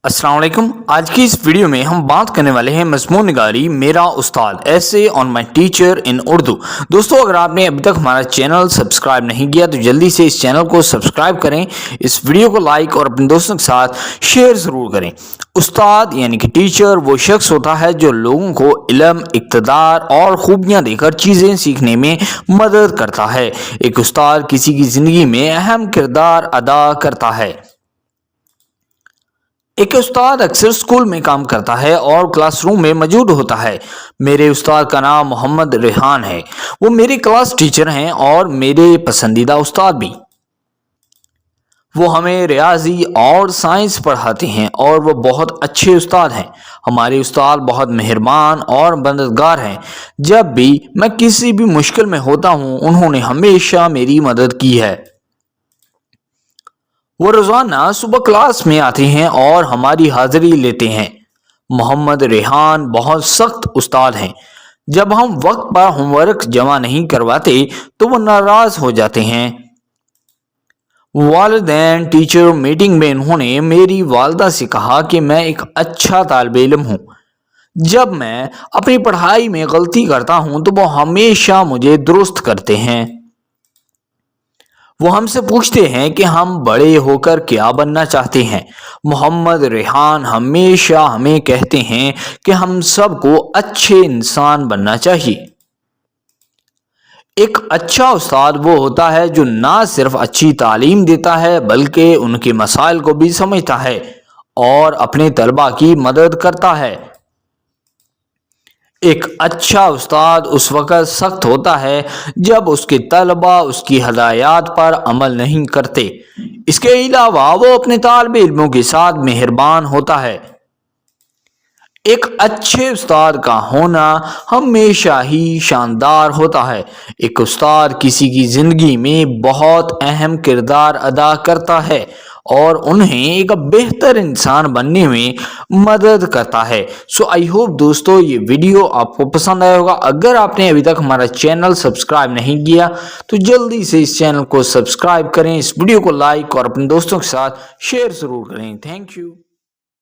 अस्सलाम वालेकुम। आज की इस वीडियो में हम बात करने वाले हैं मज़मून निगारी मेरा उस्ताद ऐसे ऑन माई टीचर इन उर्दू। दोस्तों, अगर आपने अभी तक हमारा चैनल सब्सक्राइब नहीं किया तो जल्दी से इस चैनल को सब्सक्राइब करें, इस वीडियो को लाइक और अपने दोस्तों के साथ शेयर ज़रूर करें। उस्ताद यानी कि टीचर वो शख्स होता है जो लोगों को इल्म, इक़्तिदार और खूबियाँ देकर चीज़ें सीखने में मदद करता है। एक उस्ताद किसी की ज़िंदगी में अहम किरदार अदा करता है। एक उस्ताद अक्सर स्कूल में काम करता है और क्लासरूम में मौजूद होता है। मेरे उस्ताद का नाम मोहम्मद रेहान है। वो मेरे क्लास टीचर हैं और मेरे पसंदीदा उस्ताद भी। वो हमें रियाजी और साइंस पढ़ाते हैं और वो बहुत अच्छे उस्ताद हैं। हमारे उस्ताद बहुत मेहरबान और मददगार हैं। जब भी मैं किसी भी मुश्किल में होता हूँ उन्होंने हमेशा मेरी मदद की है। वो रोज़ाना सुबह क्लास में आते हैं और हमारी हाज़िरी लेते हैं। मोहम्मद रेहान बहुत सख्त उस्ताद हैं। जब हम वक्त पर होमवर्क जमा नहीं करवाते तो वो नाराज़ हो जाते हैं। वालिदैन टीचर मीटिंग में उन्होंने मेरी वालदा से कहा कि मैं एक अच्छा तालिब इल्म हूँ। जब मैं अपनी पढ़ाई में गलती करता हूँ तो वो हमेशा मुझे दुरुस्त करते हैं। वो हमसे पूछते हैं कि हम बड़े होकर क्या बनना चाहते हैं। मोहम्मद रेहान हमेशा हमें कहते हैं कि हम सबको अच्छे इंसान बनना चाहिए। एक अच्छा उस्ताद वो होता है जो ना सिर्फ अच्छी तालीम देता है बल्कि उनके मसाइल को भी समझता है और अपने तलबा की मदद करता है। एक अच्छा उस्ताद उस वक़्त सख्त होता है जब उसके तलबा उसकी हदायत पर अमल नहीं करते। इसके अलावा वो अपने तालिब इल्मों के साथ मेहरबान होता है। एक अच्छे उस्ताद का होना हमेशा ही शानदार होता है। एक उस्ताद किसी की ज़िंदगी में बहुत अहम किरदार अदा करता है और उन्हें एक बेहतर इंसान बनने में मदद करता है। सो आई होप दोस्तों ये वीडियो आपको पसंद आया होगा। अगर आपने अभी तक हमारा चैनल सब्सक्राइब नहीं किया तो जल्दी से इस चैनल को सब्सक्राइब करें, इस वीडियो को लाइक और अपने दोस्तों के साथ शेयर ज़रूर करें। Thank you.